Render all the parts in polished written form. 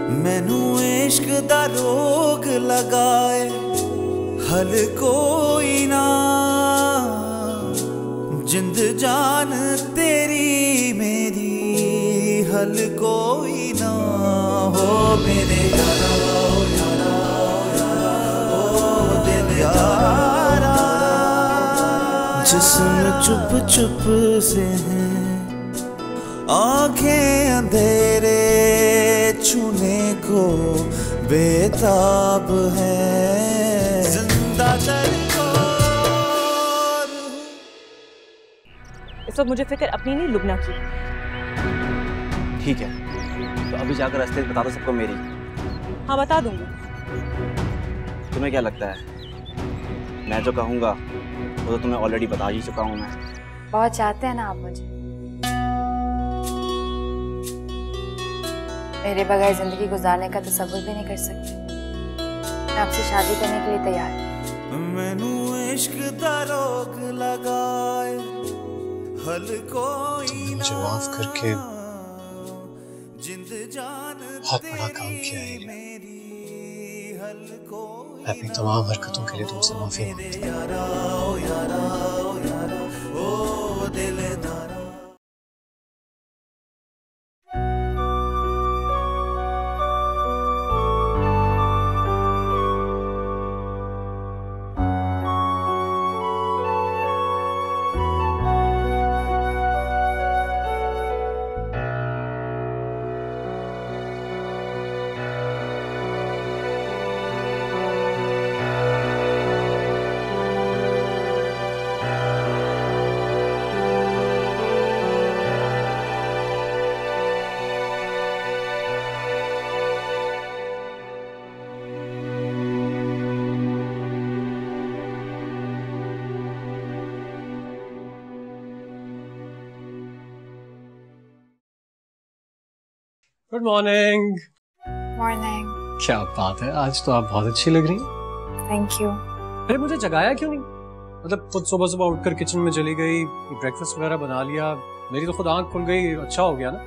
मैनू इश्क दा रोग लगाए हल कोई ना, जिंद जान तेरी मेरी हल कोई ना हो मेरे यारा ओ यारा ओ दिल यारा। जिस्म चुप चुप से हैं, आंखें अंधेरे छूने को बेताब है, जिंदा इस वक्त मुझे फिक्र अपनी नहीं लुबना की। ठीक है, तो अभी जाकर रास्ते बता दो सबको मेरी। हाँ बता दूंगी। तुम्हें क्या लगता है मैं जो कहूँगा वो तो तुम्हें ऑलरेडी बता ही चुका हूँ मैं। बहुत चाहते हैं ना आप मुझे, मेरे बगैर जिंदगी गुजारने का तसव्वुर भी नहीं कर सकते। मैं आपसे शादी करने के लिए तैयार हूँ। मैनू इश्क दा रोग लगाए हल कोई तुमने मुझे माफ करके जिंद जान बहुत बड़ा काम किया है। मैं अपनी तमाम हरकतों के लिए तुमसे माफी मांगता हूँ। Good morning. मॉर्निंग। क्या बात है, आज तो आप बहुत अच्छी लग रही हैं। Thank you. अरे मुझे जगाया क्यों नहीं? मतलब खुद सुबह सुबह उठकर किचन में चली गई, ब्रेकफास्ट वगैरह बना लिया, मेरी तो खुद आंख खुल गई। अच्छा हो गया ना।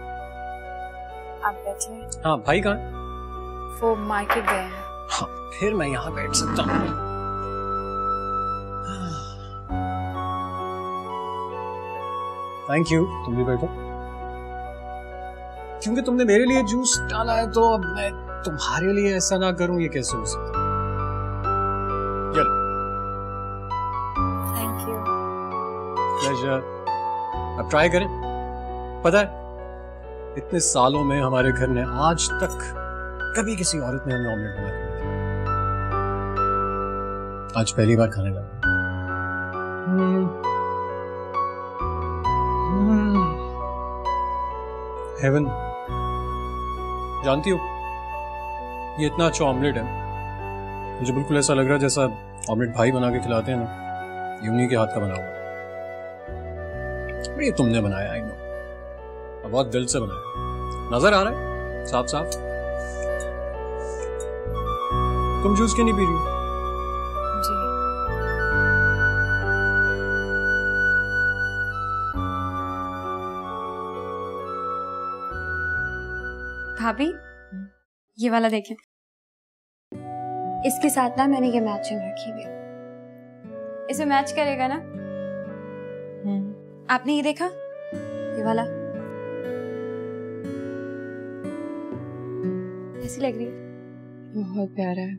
आप बैठिए। हाँ भाई कहाँ है? वो मार्केट गए हैं। हाँ फिर मैं यहाँ बैठ सकता हूँ। थैंक यू, तुम भी बैठो। क्योंकि तुमने मेरे लिए जूस डाला है तो अब मैं तुम्हारे लिए ऐसा ना करूं, ये कैसे हो सकता? चलो। Thank you. प्लेजर। अब ट्राई करें। पता है इतने सालों में हमारे घर ने आज तक कभी किसी औरत ने हमें ऑमलेट बना के नहीं दिया। आज पहली बार खाने लगा। हेवन। जानती हो ये इतना अच्छा ऑमलेट है, मुझे बिल्कुल ऐसा लग रहा है जैसा ऑमलेट भाई बना के खिलाते हैं ना, ये उन्हीं के हाथ का बना हुआ। ये तुमने बनाया, आई नो, बहुत दिल से बनाया, नजर आ रहा है साफ साफ। तुम जूस क्यों नहीं पी रही हो? जी। भाभी ये वाला देखें, इसके साथ ना मैंने ये मैचिंग रखी हुई, इसमें मैच करेगा ना। आपने ये देखा, ये वाला कैसी लग रही है? बहुत प्यारा है।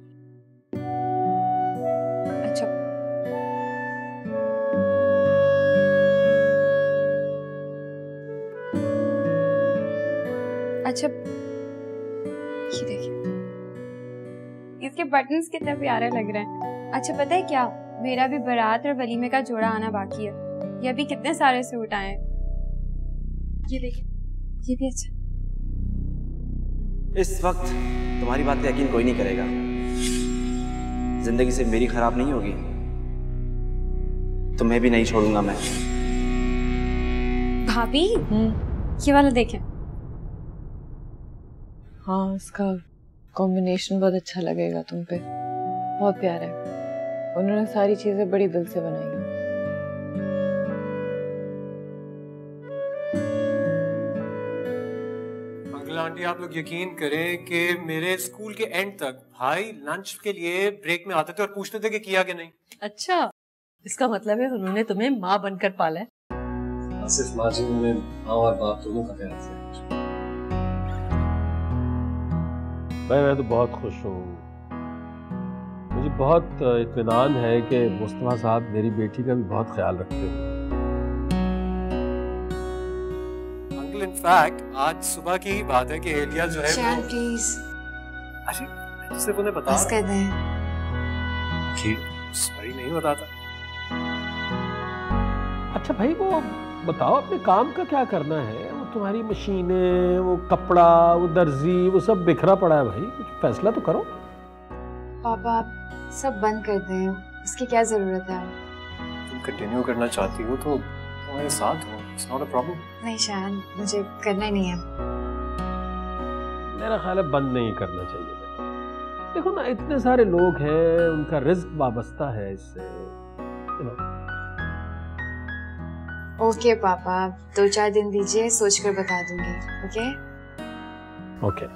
अच्छा अच्छा, ये देखिए, इसके बटन्स कितने प्यारे लग रहे हैं। अच्छा पता है क्या, मेरा भी बारात और वलीमे का जोड़ा आना बाकी है। ये अभी कितने सारे सूट आए हैं। ये देखिए, ये भी अच्छा। इस वक्त तुम्हारी बात पे यकीन कोई नहीं करेगा। जिंदगी से मेरी खराब नहीं होगी, तुम्हें भी नहीं छोड़ूंगा मैं। भाभी ये वाला देखें। हाँ, इसका कॉम्बिनेशन बहुत अच्छा लगेगा तुम पे, बहुत प्यारा है। उन्होंने सारी चीजें बड़ी दिल से बनाई हैं। आंटी आप लोग यकीन करें कि मेरे स्कूल के एंड तक भाई लंच के लिए ब्रेक में आते थे और पूछते थे कि किया कि नहीं। अच्छा, इसका मतलब है उन्होंने तुम्हें माँ बनकर पाला है। सिर्फ माँ जी में माँ और बाप दोनों का ख्याल से। मैं तो बहुत खुश हूँ। मुझे बहुत इत्मीनान है कि मुस्तफा साहब मेरी बेटी का भी बहुत ख्याल रखते हैं। अंकल इनफैक्ट आज सुबह की ही बात है कि एलिया जो है शान वो प्लीज अरे सिर्फ उन्हें बता बस कर दें। कि सॉरी नहीं बताता। अच्छा भाई वो बताओ अपने काम का क्या करना है? वो तुम्हारी मशीनें, वो कपड़ा, वो दर्जी, वो सब बिखरा पड़ा है भाई, कुछ फैसला तो करो। पापा आप सब बंद कर दें, इसकी क्या जरूरत है? तुम कंटिन्यू करना चाहती हो तो तुम्हारे साथ हो, इट्स नॉट अ प्रॉब्लम। नहीं शान, मुझे करना ही नहीं है। मेरा ख्याल है बंद नहीं करना चाहिए। देखो ना इतने सारे लोग हैं, उनका रिस्क वाबस्ता है इससे। ओके पापा, 2-4 दिन दीजिए, सोचकर बता दूंगी। ओके ओके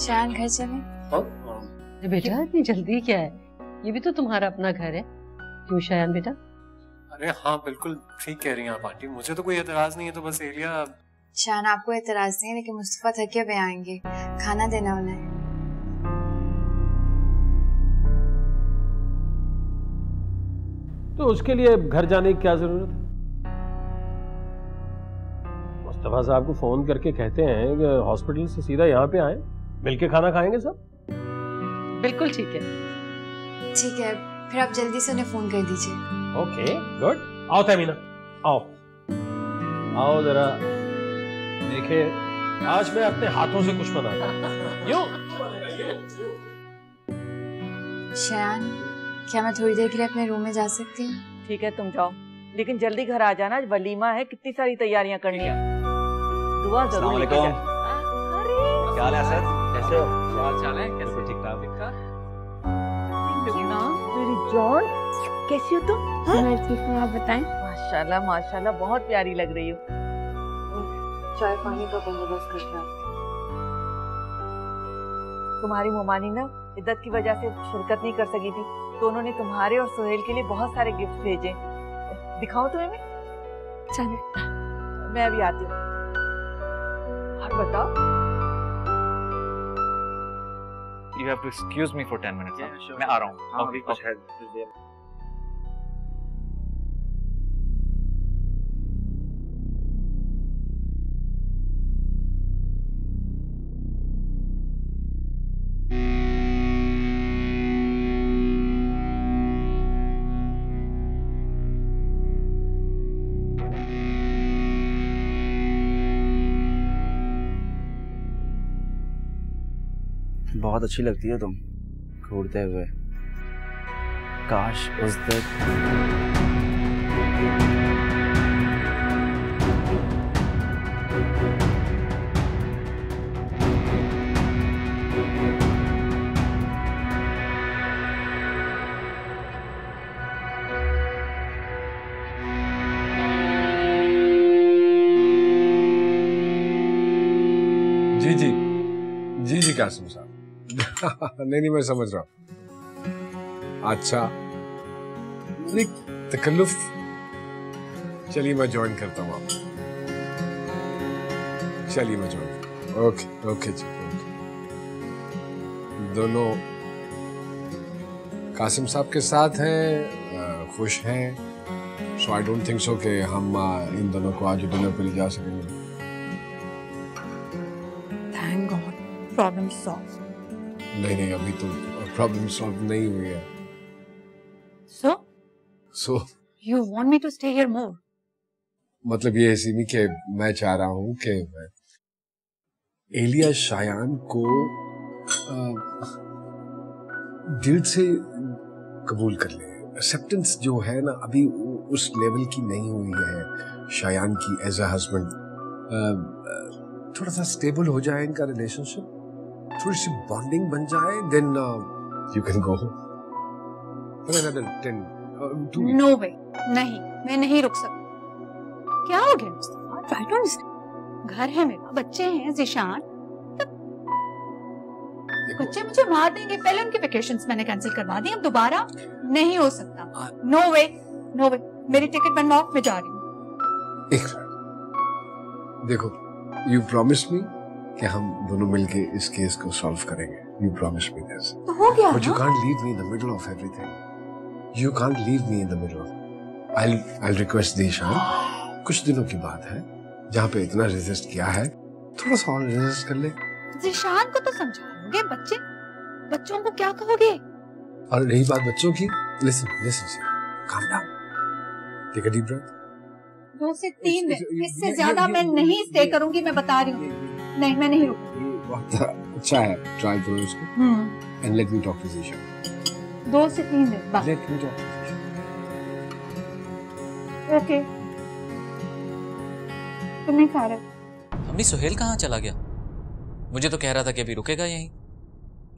शान घर चलें? अरे बेटा इतनी जल्दी क्या है, ये भी तो तुम्हारा अपना घर है। क्यों शायान बेटा? अरे हाँ बिल्कुल ठीक कह रही हैं आप आंटी, मुझे तो कोई एतराज नहीं है, तो बस एलिया। शान आपको एतराज नहीं है, लेकिन मुस्तफा थके हुए आएंगे, खाना देना उन्हें। तो उसके लिए घर जाने की क्या जरूरत है? मुस्तफा साहब को फोन करके कहते हैं कि हॉस्पिटल से सीधा यहाँ पे आए, मिलके खाना खाएंगे सब। बिल्कुल ठीक है। ठीक है, फिर आप जल्दी से उन्हें फोन कर दीजिए। Okay good. आओ तमीना, आओ आओ जरा देखे, आज मैं अपने हाथों से कुछ बनाता हूं। यूं शान, क्या मैं थोड़ी देर के लिए अपने रूम में जा सकती हूँ? ठीक है तुम जाओ, लेकिन जल्दी घर आ जाना, आज वलीमा है, कितनी सारी तैयारियां करनी है। दुआ जरूर अस्सलाम लेके वालेकुम। जाना। अरे क्या हाल है सर? कैसे हो? क्या हाल चाल है? कैसे? ठीक ठाक। मेरी जॉन, कैसी हो तुम? मैं ठीक हूँ, आप बताएं। माशाल्लाह माशाल्लाह, बहुत प्यारी लग रही हो। चाय पानी का बंदोबस्त करना। तुम्हारी मोमानी ना इद्दत की वजह से शिरकत नहीं कर सकी थी, तो उन्होंने तुम्हारे और सोहेल के लिए बहुत सारे गिफ्ट भेजे। दिखाऊं तुम्हें मैं? चले। मैं अभी आती हूँ। और बताओ। You have to excuse me for 10 minutes. Yeah, sure. मैं आ रहा हूँ। हाँ, अभी कुछ है कुछ देर। बहुत अच्छी लगती है तुम घूरते हुए। काश उस दिन जी जी जी जी कासिम साहब। नहीं मैं समझ रहा हूँ। अच्छा नहीं तकल्लुफ, चलिए मैं ज्वाइन करता हूँ आपको। चलिए मैं ज्वाइन। ओके ओके जी ओके। दोनों कासिम साहब के साथ हैं, खुश हैं, सो आई डोंट थिंक सो कि हम इन दोनों को आज डिनर पर ले जा सकेंगे। Thank God, problem solve. नहीं अभी तो प्रॉब्लम सॉल्व नहीं हुई है। So you want me to stay here more? मतलब ये इसी के मैं चाह रहा हूँ कि एलिया शायान को दिल से कबूल कर ले। एक्सेप्टेंस जो है ना अभी उस लेवल की नहीं हुई है शायान की एज अ हस्बैंड। थोड़ा सा स्टेबल हो जाए इनका रिलेशनशिप, थोड़ी सी बॉन्डिंग बन जाए, then you can go for another 10 2 no way, नहीं मैं नहीं रुक सकती। क्या हो गया मुस्तफा? Try to understand. घर है मेरा, बच्चे हैं जिशान, बच्चे मुझे मार देंगे। पहले उनके वेकेशंस मैंने कैंसिल करवा दी, अब दोबारा नहीं हो सकता। नो वे, नो वे। मेरी टिकट बनवाओ, मैं जा रही हूँ। एक मिनट देखो, यू प्रॉमिस मी कि हम दोनों मिलके इस केस को सॉल्व करेंगे। You promise me this. तो हो गया। But you can't leave me in the middle of everything. You can't leave me in the middle of. I'll request Zeeshan, कुछ दिनों की बात है, जहाँ पे इतना रेजिस्ट किया है, थोड़ा सा और रेजिस्ट कर ले। जिशान को तो समझा लोगे, बच्चों को क्या कहोगे? और रही बात बच्चों की, listen, calm down, take a deep breath। 2 से 3 दिन, इससे ज्यादा मैं नहीं स्टे करूंगी, मैं बता रही हूँ। नहीं, मैं नहीं रुकूंगी। बहुत अच्छा है, ट्राई करो इसको। And let me talk to Zeeshan. 2 से 3 दिन बस। Let me talk to Zeeshan. Okay, तुम नहीं खा रहे? अम्मी सुहेल कहाँ चला गया? मुझे तो कह रहा था कि अभी रुकेगा यहीं।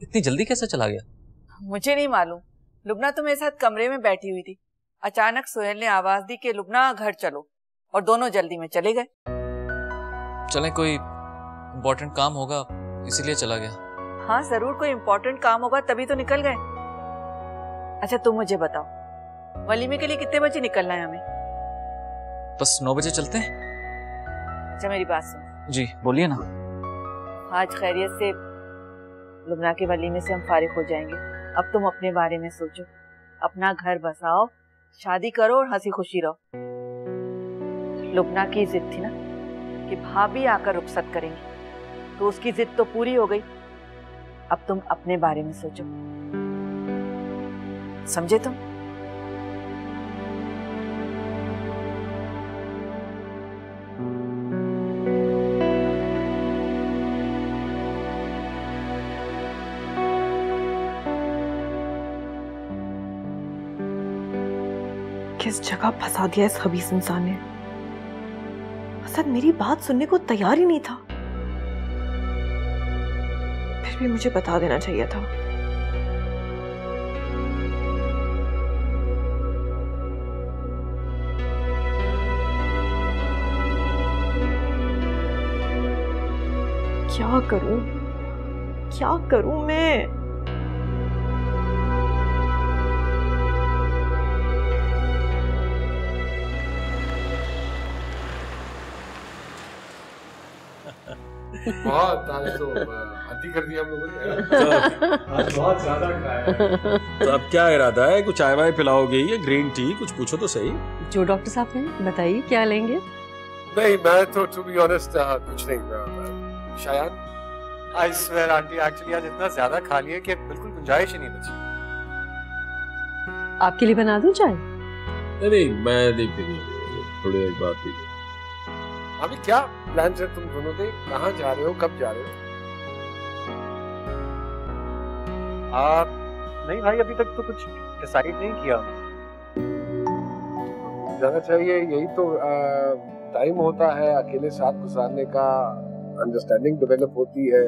इतनी जल्दी कैसे चला गया? मुझे नहीं मालूम। लुबना तो मेरे साथ कमरे में बैठी हुई थी, अचानक सुहेल ने आवाज दी कि लुबना घर चलो, और दोनों जल्दी में चले गए। चलें, कोई इम्पोर्टेंट काम होगा इसीलिए चला गया। हाँ जरूर, कोई इम्पोर्टेंट काम होगा तभी तो निकल गए। अच्छा तुम मुझे बताओ, वलीमे के लिए कितने बजे निकलना है हमें? बस 9 बजे चलते हैं। अच्छा मेरी बात सुनो। जी बोलिए ना। आज खैरियत से लुबना के वलीमे से हम फारिग हो जाएंगे। अब तुम अपने बारे में सोचो, अपना घर बसाओ, शादी करो और हंसी खुशी रहो। लुबना की जिद थी ना कि भाभी आकर रुखसत करेंगी, तो उसकी जिद तो पूरी हो गई। अब तुम अपने बारे में सोचो, समझे तुम? किस जगह फंसा दिया इस खबीस इंसान ने। असद मेरी बात सुनने को तैयार ही नहीं था, फिर भी मुझे बता देना चाहिए था। क्या करूं मैं? बहुत आज तो अति कर दिया हम लोगों ने। आज बहुत ज्यादा खाया। तो अब क्या इरादा है? कुछ चाय वाय पिलाओगे या ग्रीन टी? कुछ पूछो तो सही। जो डॉक्टर साहब ने बताइए, क्या लेंगे? नहीं, मैं तो टू बी ऑनेस्ट कुछ नहीं। शायद आई स्वेयर आंटी, एक्चुअली आज इतना ज्यादा खा लिया कि बिल्कुल गुंजाइश ही नहीं बची। आपके लिए बना दूं चाय? नहीं, मैं नहीं पीनी, थोड़ी एक बात थी। अभी क्या प्लान है तुम दोनों के? कहाँ जा रहे हो, कब जा रहे हो? नहीं भाई, अभी तक तो कुछ डिसाइड नहीं किया। जाना चाहिए, यही तो टाइम होता है अकेले साथ गुजारने का, अंडरस्टैंडिंग डेवलप होती है।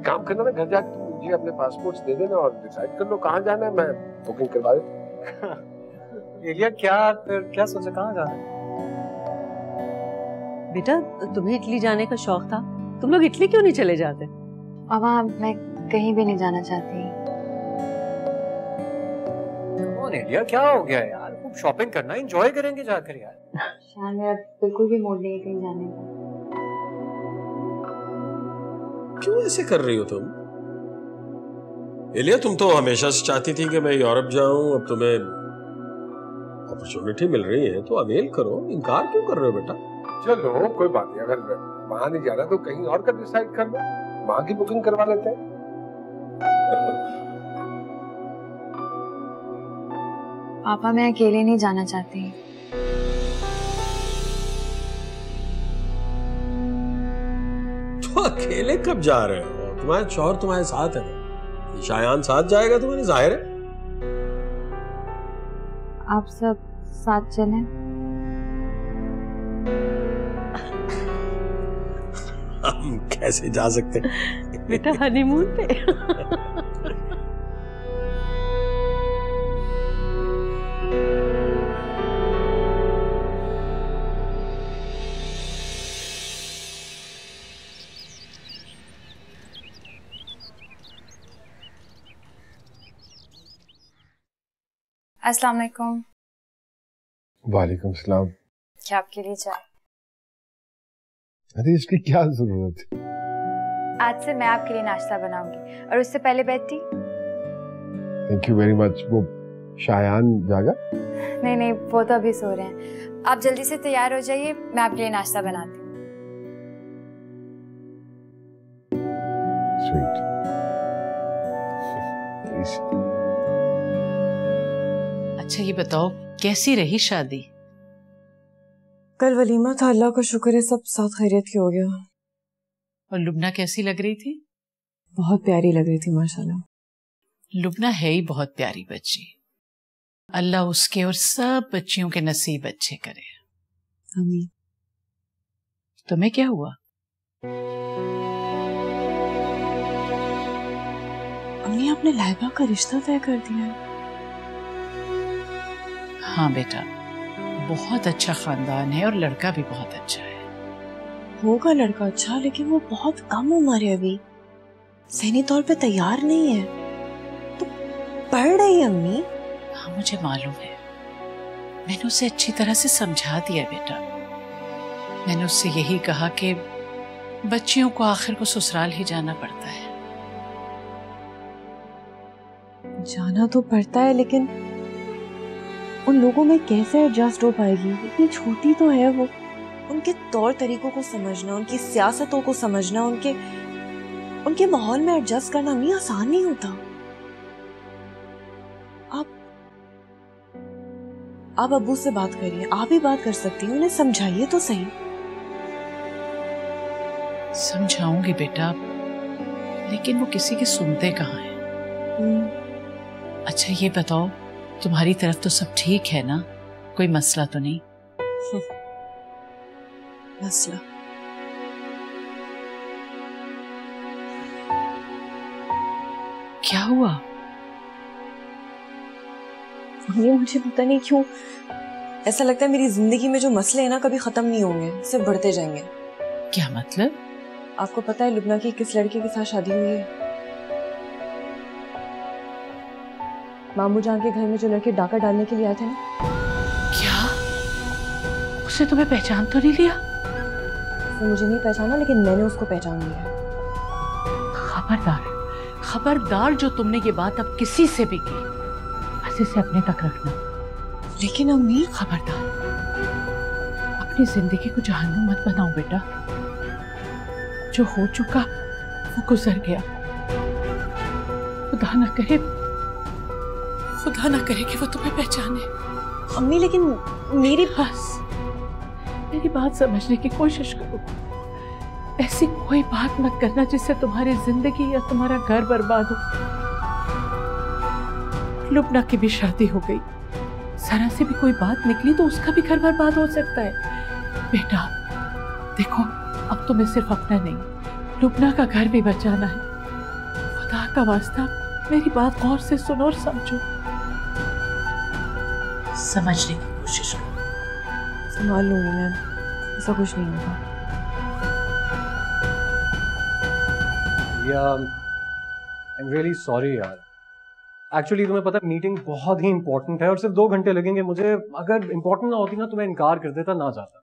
काम करना ना, घर जाके तुम मुझे अपने पासपोर्ट्स दे देना और डिसाइड कर लो कहाँ जाना है, मैं बुकिंग करवा देता। एलिया क्या सोचा, कहाँ जाना है? बेटा तुम्हें इटली जाने का शौक था, तुम लोग इटली क्यों नहीं चले जाते? मामा मैं कहीं भी नहीं जाना चाहती। कौन एलिया, क्या हो गया यार? खूब शॉपिंग करना, एंजॉय करेंगे जाकर यार। शान मेरा बिल्कुल भी मूड नहीं है कहीं जाने का। क्यों ऐसे कर रही हो तुम? एलिया तुम तो हमेशा से चाहती थी कि मैं यूरोप जाऊं, अब तुम्हें अपॉर्चुनिटी मिल रही है तो अवेल करो, इनकार क्यों कर रहे हो बेटा? चलो कोई बात नहीं, अगर वहां नहीं जाना तो कहीं और का डिसाइड कर लो, वहां की बुकिंग करवा लेते हैं। पापा मैं अकेले नहीं जाना चाहती। तो अकेले कब जा रहे हो? तुम्हारे शौहर तुम्हारे साथ है, शायान साथ जाएगा तुम्हारे, जाहिर है। आप सब साथ चलें। हम कैसे जा सकते हैं बेटा हनीमून पे? अस्सलाम वालेकुम। वालेकुम सलाम। क्या आपके लिए चाय? अरे इसकी क्या जरूरत है? आज से मैं आपके लिए नाश्ता बनाऊंगी और उससे पहले बैठी। Thank you very much. वो शायान जागा? नहीं नहीं, वो तो अभी सो रहे हैं। आप जल्दी से तैयार हो जाइए, मैं आपके लिए नाश्ता बनाती हूँ। स्वीट। अच्छा ये बताओ, कैसी रही शादी? कल वलीमा था, अल्लाह का शुक्र है सब साथ खैरियत की हो गया। और लुबना कैसी लग रही थी? बहुत प्यारी लग रही थी माशाल्लाह। लुबना है ही बहुत प्यारी बच्ची। अल्लाह उसके और सब बच्चियों के नसीब अच्छे करे। आमीन। तुम्हें क्या हुआ? अम्मी आपने लाइबा का रिश्ता तय कर दिया है? हाँ बेटा, बहुत अच्छा खानदान है और लड़का भी बहुत अच्छा है। होगा लड़का अच्छा, लेकिन वो बहुत कम उम्र है, अभी सहनी तौर पे तैयार नहीं है। तो पढ़ रही है अम्मी। हाँ मुझे मालूम है, मैंने उसे अच्छी तरह से समझा दिया बेटा। मैंने उससे यही कहा कि बच्चियों को आखिर को ससुराल ही जाना पड़ता है। जाना तो पड़ता है, लेकिन उन लोगों में कैसे एडजस्ट हो पाएगी? इतनी छोटी तो है वो। उनके तौर तरीकों को समझना, उनकी सियासतों को समझना, उनके माहौल में एडजस्ट करना भी आसान नहीं होता। आप अब्बू से बात करिए, आप ही बात कर सकती हैं, उन्हें समझाइए तो सही। समझाऊंगी बेटा, लेकिन वो किसी के सुनते कहाँ हैं। अच्छा ये बताओ, तुम्हारी तरफ तो सब ठीक है ना? कोई मसला तो नहीं? मसला? क्या हुआ? ये मुझे पता नहीं क्यों ऐसा लगता है मेरी जिंदगी में जो मसले हैं ना कभी खत्म नहीं होंगे, सिर्फ बढ़ते जाएंगे। क्या मतलब? आपको पता है लुबना की किस लड़के के साथ शादी हुई है? मामू जान के घर में जो लड़के डाका डालने के लिए आए थे ना। क्या? उसे तुम्हें पहचान तो नहीं लिया? उसने मुझे नहीं पहचाना, लेकिन मैंने उसको पहचान लिया। खबरदार, खबरदार जो तुमने ये बात अब किसी से भी की, बस इसे अपने तक रखना। लेकिन अम्मी, खबरदार, अपनी जिंदगी को जहन्नुम मत बनाओ बेटा। जो हो चुका वो गुजर गया। खुदा ना करे कि वो तुम्हें पहचाने। अम्मी लेकिन मेरी बात समझने की कोशिश करो। ऐसी कोई बात मत करना जिससे तुम्हारी जिंदगी या तुम्हारा घर बर्बाद हो। लुबना की भी शादी हो गई, जरा से भी कोई बात निकली तो उसका भी घर बर्बाद हो सकता है। बेटा देखो, अब तुम्हें सिर्फ अपना नहीं, लुबना का घर भी बचाना है। खुदा का वास्ता मेरी बात गौर से सुनो और समझो। समझने की कोशिश करो। संभाल लूंगी मैं, ऐसा कुछ नहीं होगा। आई एम रियली सॉरी यार। एक्चुअली तुम्हें पता है मीटिंग बहुत ही इंपॉर्टेंट है और सिर्फ 2 घंटे लगेंगे मुझे। अगर इंपॉर्टेंट ना होती ना तो मैं इनकार कर देता, ना जाता।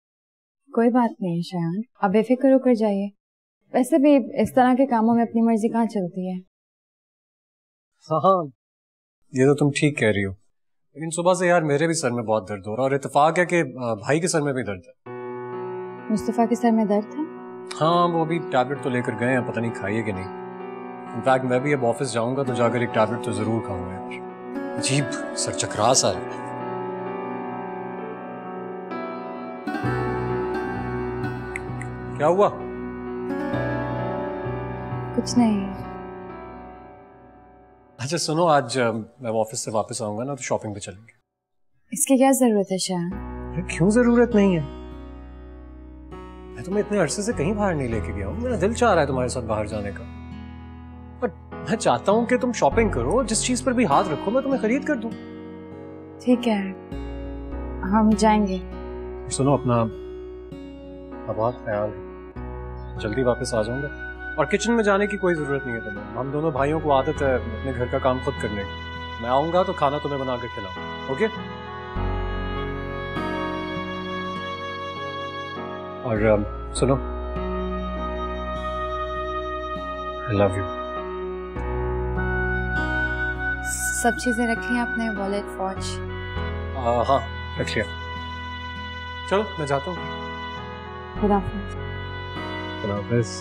कोई बात नहीं है शायान, आप बेफिक्र होकर जाइए। वैसे भी इस तरह के कामों में अपनी मर्जी कहाँ चलती है। हाँ ये तो तुम ठीक कह रही हो, लेकिन सुबह से यार मेरे भी सर में बहुत दर्द हो रहा है और इत्तेफाक है कि भाई के सर में भी दर्द है। मुस्तफा के सर में दर्द था? हाँ वो अभी टैबलेट तो लेकर गए हैं, पता नहीं खाई है कि नहीं। इनफैक्ट मैं भी अब ऑफिस जाऊंगा तो जाकर एक टैबलेट तो जरूर खाऊंगा यार। अजीब सर चकरा सा है। क्या हुआ? कुछ नहीं। अच्छा सुनो, आज मैं ऑफिस से वापस आऊंगा ना तो शॉपिंग पे चलेंगे। इसकी क्या जरूरत है शायान? क्यों जरूरत नहीं है? मैं तुम्हें इतने अरसे से कहीं बाहर नहीं लेके गया हूँ। मेरा दिल चाह रहा है तुम्हारे साथ बाहर जाने का, बट मैं चाहता हूँ कि तुम शॉपिंग करो, जिस चीज पर भी हाथ रखो मैं तुम्हें खरीद कर दूं। ठीक है, हम जाएंगे। सुनो अपना बहुत ख्याल, जल्दी वापस आ जाऊंगा। और किचन में जाने की कोई जरूरत नहीं है तुम्हें, हम दोनों भाइयों को आदत है अपने घर का काम खुद करने की। मैं आऊंगा तो खाना तुम्हें बना के खिलाऊं, ओके? और सुनो, I love you. सब चीजें रखी हैं अपने वॉलेट, वॉच? हाँ, रख लिया। चलो मैं जाता हूँ। खुदा हाफिज़। खुदा हाफिज़।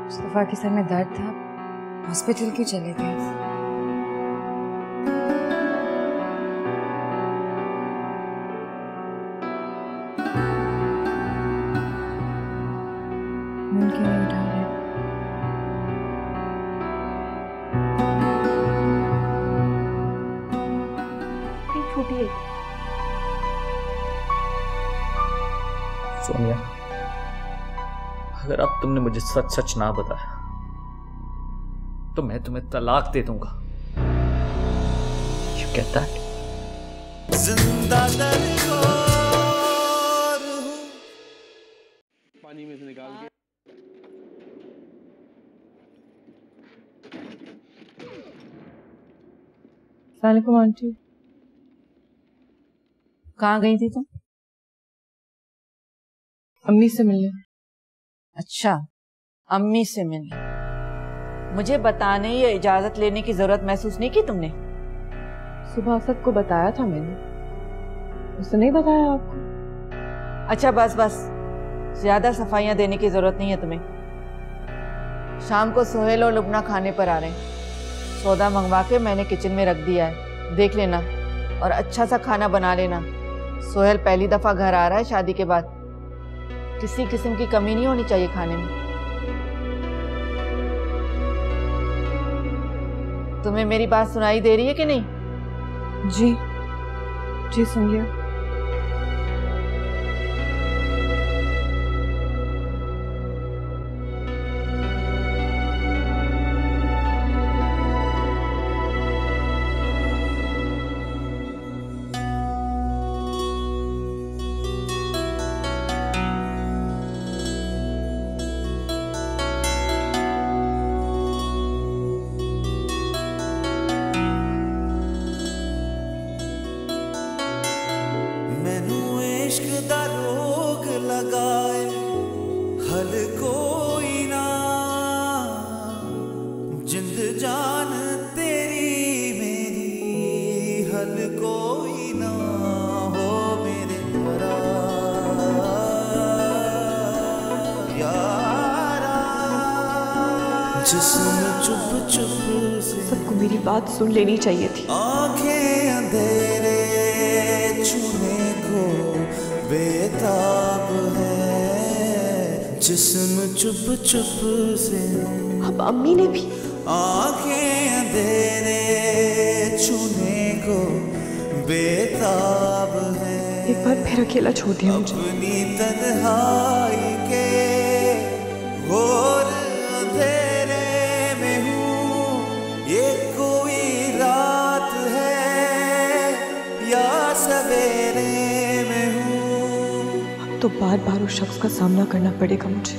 मुस्तफा के सर में दर्द था, हॉस्पिटल क्यों चले गए? सोनिया, अगर अब तुमने मुझे सच सच ना बताया तो मैं तुम्हें तलाक दे दूंगा। You get that? जिंदा पानी में से निकाल के अस्सलामुअलैकुम आंटी। कहाँ गई थी तुम? अम्मी से मिलने। अच्छा, अम्मी से मिलने। मुझे बताने या इजाजत लेने की जरूरत महसूस नहीं की तुमने? सुबह असद को बताया था मैंने, उसने नहीं बताया आपको? अच्छा बस बस, ज्यादा सफाइयां देने की जरूरत नहीं है तुम्हें। शाम को सोहेल और लुबना खाने पर आ रहे हैं। सौदा मंगवा के मैंने किचन में रख दिया है, देख लेना और अच्छा सा खाना बना लेना। सोहेल पहली दफा घर आ रहा है शादी के बाद, किसी किस्म की कमी नहीं होनी चाहिए खाने में। तुम्हें मेरी बात सुनाई दे रही है कि नहीं? जी जी, सुन लिया। सबको मेरी बात सुन लेनी चाहिए थी। आंखें अंधेरे छूने को बेताब है, जिस्म चुप चुप से। अब अम्मी ने भी आंखें अंधेरे छूने को बेताब है। एक बार फिर अकेला छोड़ दिया मुझे। अपनी तन्हाई के घोर अंधेरे में हूँ, ये कोई रात है या सवेरे में हूँ। अब तो बार बार उस शख्स का सामना करना पड़ेगा मुझे।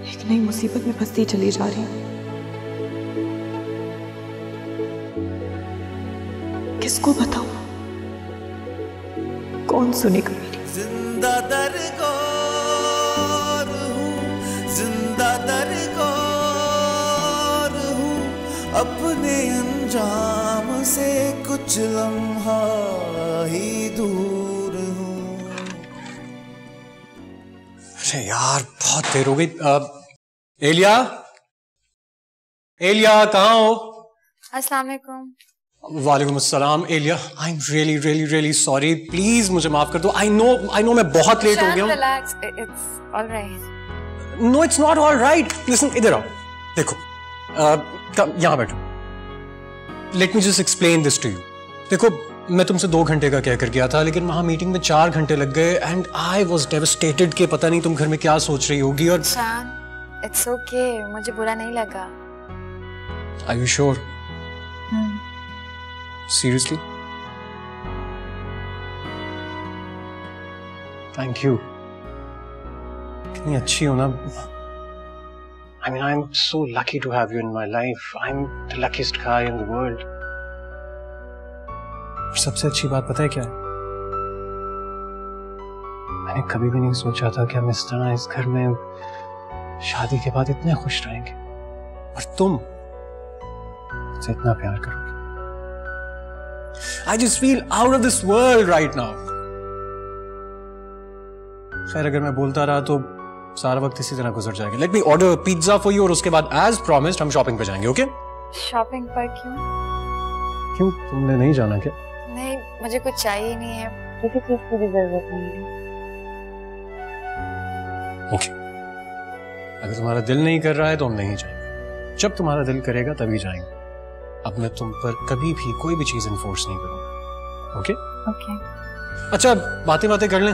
एक नई मुसीबत में फंसती चली जा रही हूँ। किसको बताऊं? कौन सुनेगा मेरी? जिंदा दरगोर हूँ, जिंदा दरगोर हूँ, अपने अंजाम से कुछ लम्हा ही दूर हूँ। अरे यार बहुत देर हो गई। एलिया, एलिया कहाँ हो? अस्सलाम वालेकुम। वालेकुम अस्सलाम। Aliya, I am really really really sorry, please मुझे माफ कर दो। आई नो मैं बहुत लेट हो गया हूँ। Relax, it's alright. No it's not alright. Listen, इधर आओ, देखो यहाँ बैठो। Let me just explain this to you. देखो मैं तुमसे 2 घंटे का कह कर गया था, लेकिन वहां मीटिंग में 4 घंटे लग गए एंड आई वॉज डेवस्टेटेड कि पता नहीं तुम घर में क्या सोच रही होगी। और इट्स ओके, मुझे बुरा नहीं लगा। Are you sure? Seriously? Thank you. कितनी अच्छी हो ना। I mean, I'm so lucky to have you in my life. I'm the luckiest guy in the world. और सबसे अच्छी बात पता है क्या है? मैंने कभी भी नहीं सोचा था कि हम इस तरह इस घर में शादी के बाद इतने खुश रहेंगे, और तुम मुझसे इतना प्यार करोगे। I just feel out of this world right now. खैर, अगर मैं बोलता रहा तो सारा वक्त इसी तरह गुजर जाएगा। Let me order pizza for you, और उसके बाद एज प्रॉमिस्ड हम शॉपिंग पे जाएंगे। ओके? शॉपिंग पर क्यों? क्यों, तुमने नहीं जाना क्या? नहीं, मुझे कुछ चाहिए नहीं है, किसी चीज की भी जरूरत नहीं है। ओके, अगर तुम्हारा दिल नहीं कर रहा है तो हम नहीं जाएंगे। जब तुम्हारा दिल करेगा तभी जाएंगे। अब मैं तुम पर कभी भी कोई भी चीज इन्फोर्स नहीं करूंगा। ओके? ओके। अच्छा, बातें कर लें,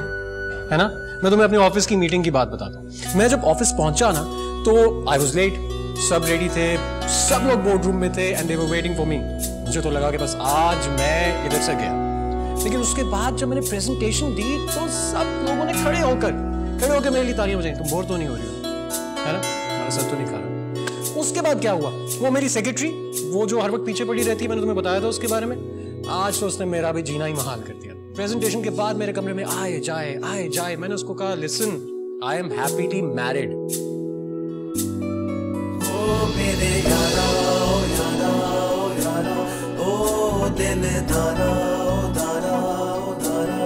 है ना? मैं तुम्हें अपने ऑफिस की मीटिंग की बात बताता हूँ। मैं जब ऑफिस पहुंचा ना तो आई वाज लेट, सब रेडी थे, सब लोग बोर्ड रूम में थे and they were waiting for me. मुझे तो लगा कि बस आज मैं इधर से गया, लेकिन उसके बाद जब मैंने प्रेजेंटेशन दी तो सब लोगों ने खड़े होकर मेरे लिए तालियां बजाई। तुम बोर तो नहीं हो रही हो, है ना? तुम्हारा सर तो नहीं खा रहा। उसके बाद क्या हुआ, वो मेरी सेक्रेटरी, वो जो हर वक्त पीछे पड़ी रहती है, मैंने तुम्हें बताया था उसके बारे में, आज तो उसने मेरा भी जीना ही महाल कर दिया। प्रेजेंटेशन के बाद मेरे कमरे में आए जाए। मैंने उसको कहा, listen, I am happily married. ओ मेरे यारा, ओ यारा, ओ यारा, ओ दिल धारा, ओ धारा, ओ धारा।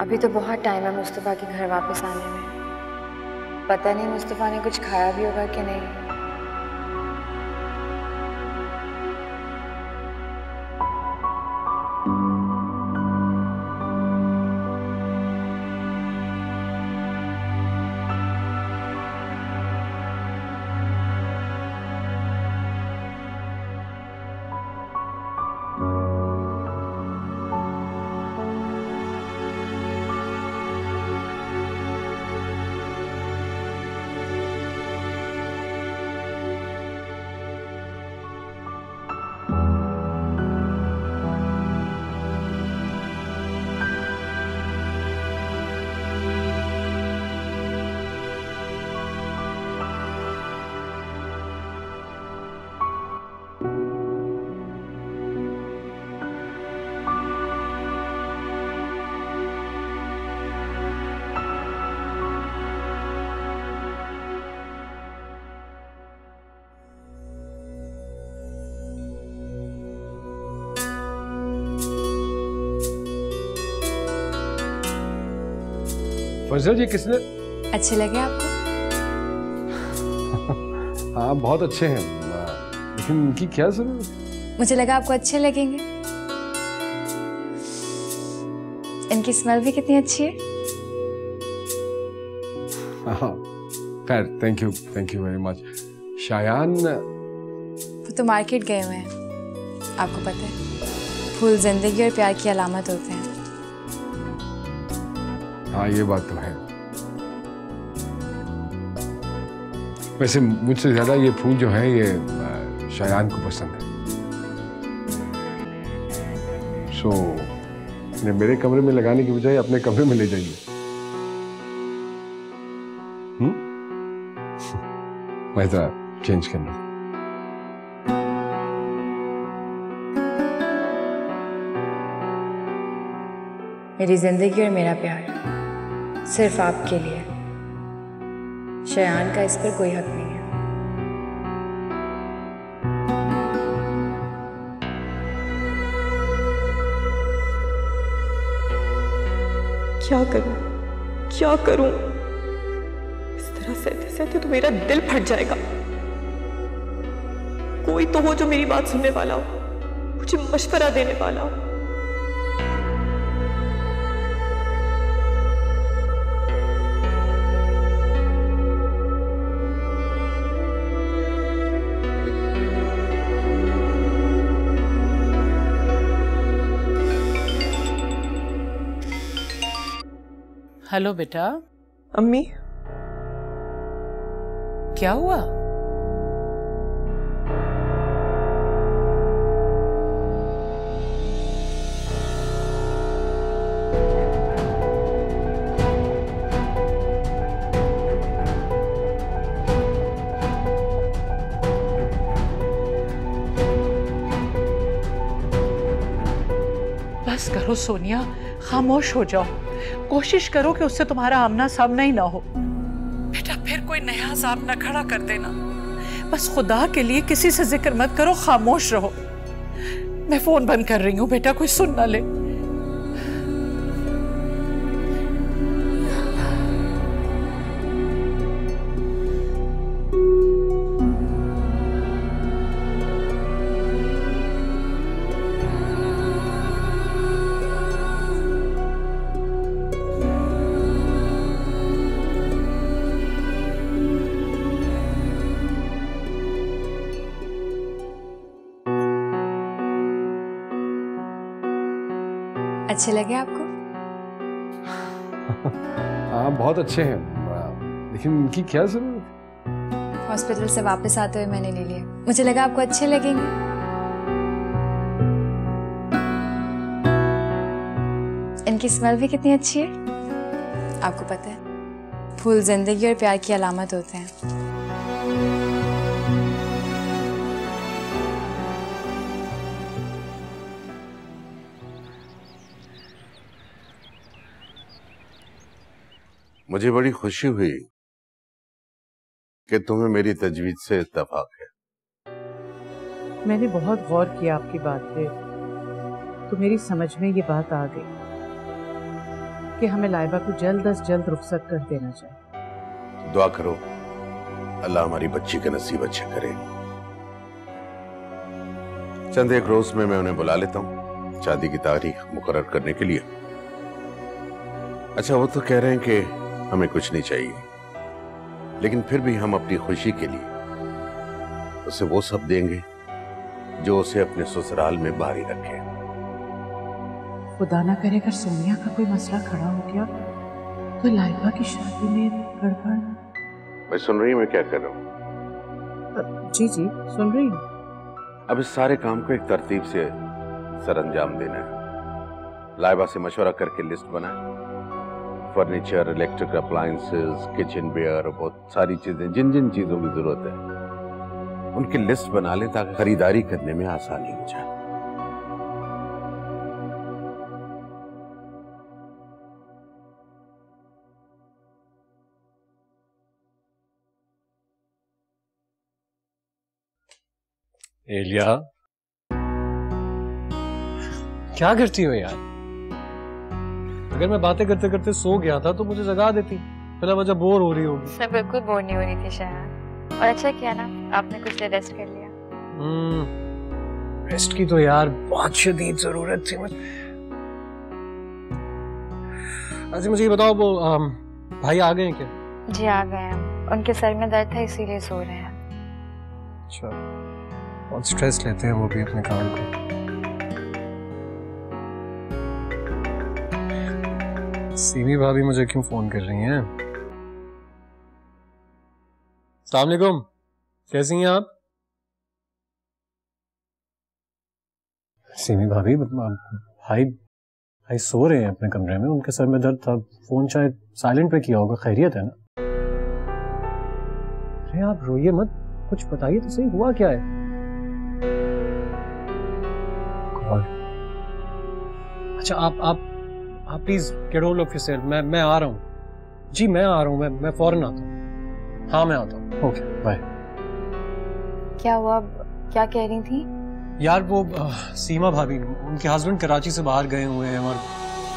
अभी तो बहुत टाइम है मुस्तफ़ा के घर वापस आने में। पता नहीं मुस्तफ़ा ने कुछ खाया भी होगा कि नहीं। फजल जी किसने? अच्छे लगे आपको? हाँ, बहुत अच्छे हैं, लेकिन उनकी क्या जरूरत? मुझे लगा आपको अच्छे लगेंगे। इनकी स्मेल भी कितनी अच्छी है। हाँ, खैर, thank you very much. Shayan वो तो मार्केट गए हुए हैं, आपको पता है, फूल जिंदगी और प्यार की अलामत होते हैं। हाँ, ये बात तो है। वैसे मुझसे ज्यादा ये फूल जो है ये शायान को पसंद है। सो मेरे कमरे में लगाने की बजाय अपने कमरे में ले जाइए। मैं तो चेंज करना। मेरी जिंदगी और मेरा प्यार सिर्फ आपके लिए। शयान का इस पर कोई हक नहीं है। क्या करूं? इस तरह सहते सहते तो मेरा दिल फट जाएगा। कोई तो हो जो मेरी बात सुनने वाला हो, मुझे मशवरा देने वाला हो। हेलो बेटा। अम्मी क्या हुआ? बस करो सोनिया, खामोश हो जाओ। कोशिश करो कि उससे तुम्हारा आमना सामना ही ना हो। बेटा फिर कोई नया अज़ाब ना खड़ा कर देना। बस खुदा के लिए किसी से जिक्र मत करो, खामोश रहो। मैं फोन बंद कर रही हूँ बेटा, कोई सुन ना ले। अच्छे लगे आपको? हाँ बहुत अच्छे हैं, लेकिन इनकी क्या जरूरत? हॉस्पिटल से वापस आते हुए मैंने ले लिए, मुझे लगा आपको अच्छे लगेंगे। इनकी स्मेल भी कितनी अच्छी है। आपको पता है फूल जिंदगी और प्यार की अलामत होते हैं। मुझे बड़ी खुशी हुई कि तुम्हें मेरी तजवीज से इत्तेफाक है। मैंने बहुत गौर किया आपकी बात पे, तो मेरी समझ में ये बात आ गई कि हमें लाइबा को जल्द अज जल्द रुखसत कर देना चाहिए। दुआ करो अल्लाह हमारी बच्ची के नसीब अच्छे करे। चंद एक रोज में मैं उन्हें बुला लेता हूँ शादी की तारीख मुकर्रर करने के लिए। अच्छा वो तो कह रहे हैं कि हमें कुछ नहीं चाहिए, लेकिन फिर भी हम अपनी खुशी के लिए उसे वो सब देंगे जो उसे अपने ससुराल में बारी रखे। खुदा ना करे अगर सोनिया का कोई मसला खड़ा हो गया तो लाइबा की शादी में गड़बड़। मैं सुन रही हूँ मैं क्या कर रहा हूँ? जी जी सुन रही हूँ। अब इस सारे काम को एक तरतीब से सर अंजाम देना है। लाइबा से मशवरा करके लिस्ट बनाए, furniture, electric appliances, kitchen ware, बहुत सारी चीजें जिन जिन चीजों की जरूरत है उनकी लिस्ट बना लें ताकि खरीदारी करने में आसानी हो जाए। एलिया क्या करती हो यार? अगर मैं बातें करते करते सो गया था तो मुझे जगा देती, फिर वजह बोर हो रही होगी। मैं बिल्कुल बोर नहीं हो रही थी शायद, और अच्छा किया ना आपने कुछ देर रेस्ट कर लिया। रेस्ट की तो यार बहुत शदीद जरूरत थी। अच्छा मुझे ये बताओ वो भाई आ गए हैं क्या? जी आ गए हैं, उनके सर में दर्द था इसीलिए सो रहे हैं। अच्छा बहुत स्ट्रेस लेते हैं वो भी अपने काम को। सीमी भाभी मुझे क्यों फोन कर रही हैं? अस्सलाम वालेकुम, कैसी हैं आप? सीमी भाभी भाई सो रहे हैं अपने कमरे में, उनके सर में दर्द था, फोन शायद साइलेंट पे किया होगा। खैरियत है ना? अरे आप रोइए मत, कुछ बताइए तो सही, हुआ क्या है? अच्छा आप please get hold of yourself. मैं आ रहा हूँ जी, मैं आ रहा हूँ, मैं फौरन आता हूँ। हाँ मैं आता हूँ। Okay bye. क्या हुआ, क्या कह रही थी? यार वो सीमा भाभी, उनके हस्बैंड कराची से बाहर गए हुए हैं और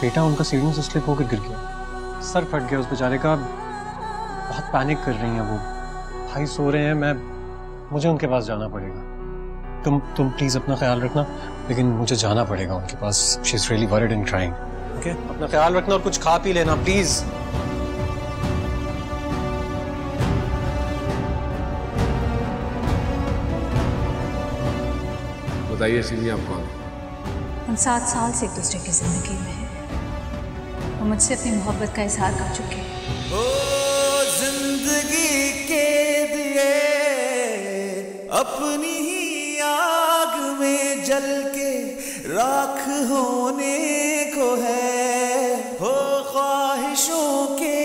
बेटा उनका सीढ़ियों से स्लिप होकर गिर गया, सर फट गया उस बेचारे का। बहुत पैनिक कर रही हैं वो, भाई सो रहे हैं, मुझे उनके पास जाना पड़ेगा। तुम प्लीज अपना ख्याल रखना, लेकिन मुझे जाना पड़ेगा उनके पास। She is really worried and crying. Okay अपना ख्याल रखना और कुछ खा पी लेना प्लीज। बताइए सीमी आप कौन? हम 7 साल से एक दूसरे की जिंदगी में हैं। वो मुझसे अपनी मोहब्बत का इजहार कर चुके हैं। जिंदगी के दिए अपनी ही आग में जल के राख होने को है, हो ख्वाहिशों के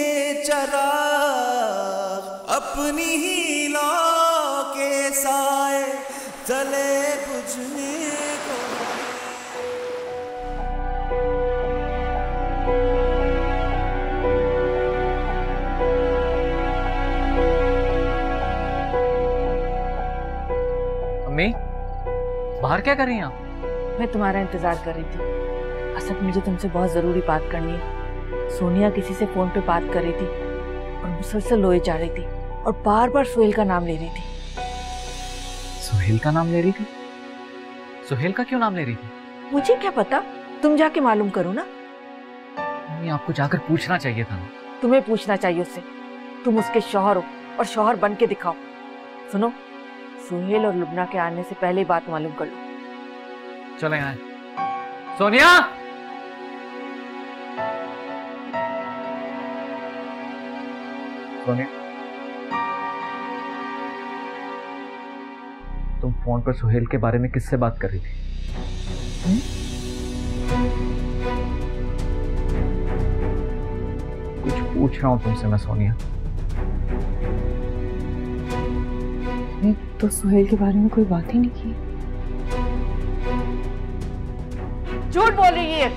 चराग अपनी ही लौ के साए चले बुझने को अम्मी, बाहर क्या कर रही हैं आप? मैं तुम्हारा इंतजार कर रही थी। असल मुझे तुमसे बहुत जरूरी बात करनी है। सोनिया किसी से फोन पे बात कर रही थी और मुसलसल लोए जा रही थी और बार बार सोहेल का नाम ले रही थी। सुहेल का नाम ले रही थी? सुहेल का क्यों नाम ले रही थी? मुझे क्या पता, तुम जाके मालूम करो ना। अम्मी, आपको जाकर पूछना चाहिए था ना। तुम्हें पूछना चाहिए उससे। तुम उसके शौहर हो और शौहर बन के दिखाओ। सुनो, सुहेल और लुबना के आने से पहले बात मालूम कर लो। चले आए। सोनिया, सोनिया, तुम फोन पर सुहेल के बारे में किससे बात कर रही थी? कुछ पूछ रहा हूं तुमसे मैं, सोनिया। मैंने तो सुहेल के बारे में कोई बात ही नहीं की। झूठ बोल रही है।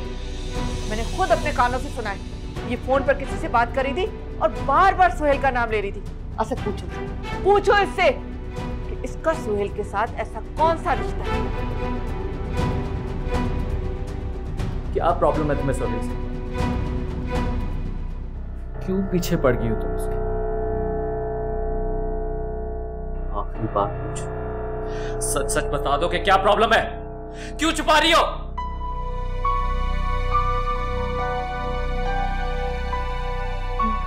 मैंने खुद अपने कानों से सुना है। ये फोन पर किसी से बात कर रही थी और बार बार सुहेल का नाम ले रही थी। असद पूछो इससे कि इसका सुहेल के साथ ऐसा कौन सा रिश्ता है। क्या प्रॉब्लम है तुम्हें सुहेल से? क्यों पीछे पड़ गई हो तुम उसके? आखिरी बात पूछो, सच सच बता दो कि क्या प्रॉब्लम है। क्यों छुपा रही हो?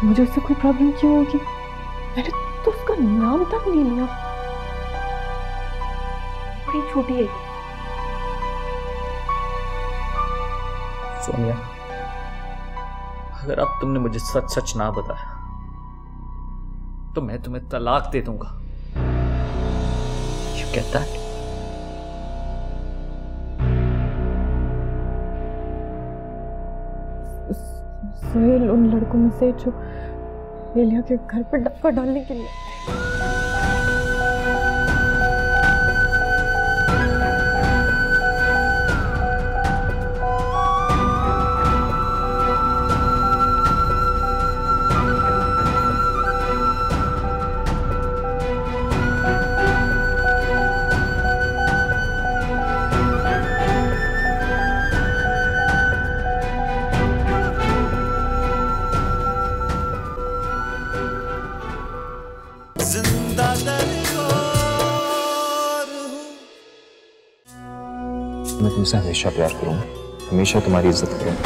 मुझे उससे कोई प्रॉब्लम क्यों होगी? मैंने तो उसका नाम तक नहीं लिया। बड़ी छोटी है सोनिया, अगर अब तुमने मुझे सच सच ना बताया तो मैं तुम्हें तलाक दे दूंगा। You get that? सुहेल उन लड़कों में से जो एलिया के घर पे डक्का डालने के लिए। मैं तुमसे हमेशा प्यार करूंगा, हमेशा तुम्हारी इज्जत करूंगा।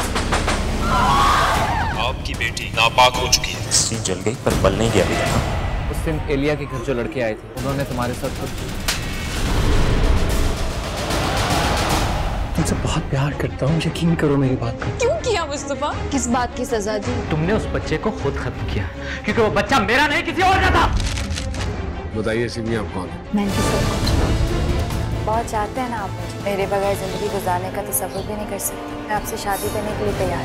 आपकी बेटी नापाक हो चुकी है। स्त्री जल गई पर बल नहीं गया बेटा। उस दिन एलिया के घर जो लड़के आए थे उन्होंने तुम्हारे साथ तुमसे बहुत प्यार करता हूँ, यकीन करो मेरी बात पर। क्यों किया मुस्तफा? किस बात की सजा दी? तुमने उस बच्चे को खुद खत्म किया क्योंकि वो बच्चा मेरा नहीं किसी और का था। बताइए सिमी, आप कौन? मैं बहुत चाहते हैं ना आप मुझे। मेरे बगैर जिंदगी गुजारने का तसव्वुर भी नहीं कर सकती। मैं आपसे शादी करने के लिए तैयार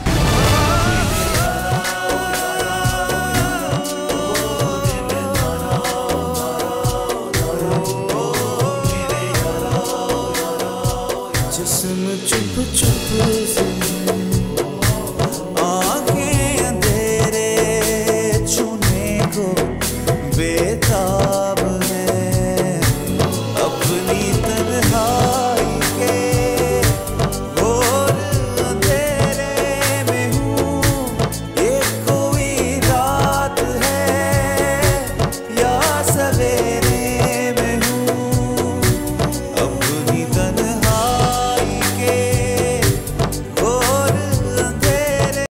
जिस्म चुप चुप से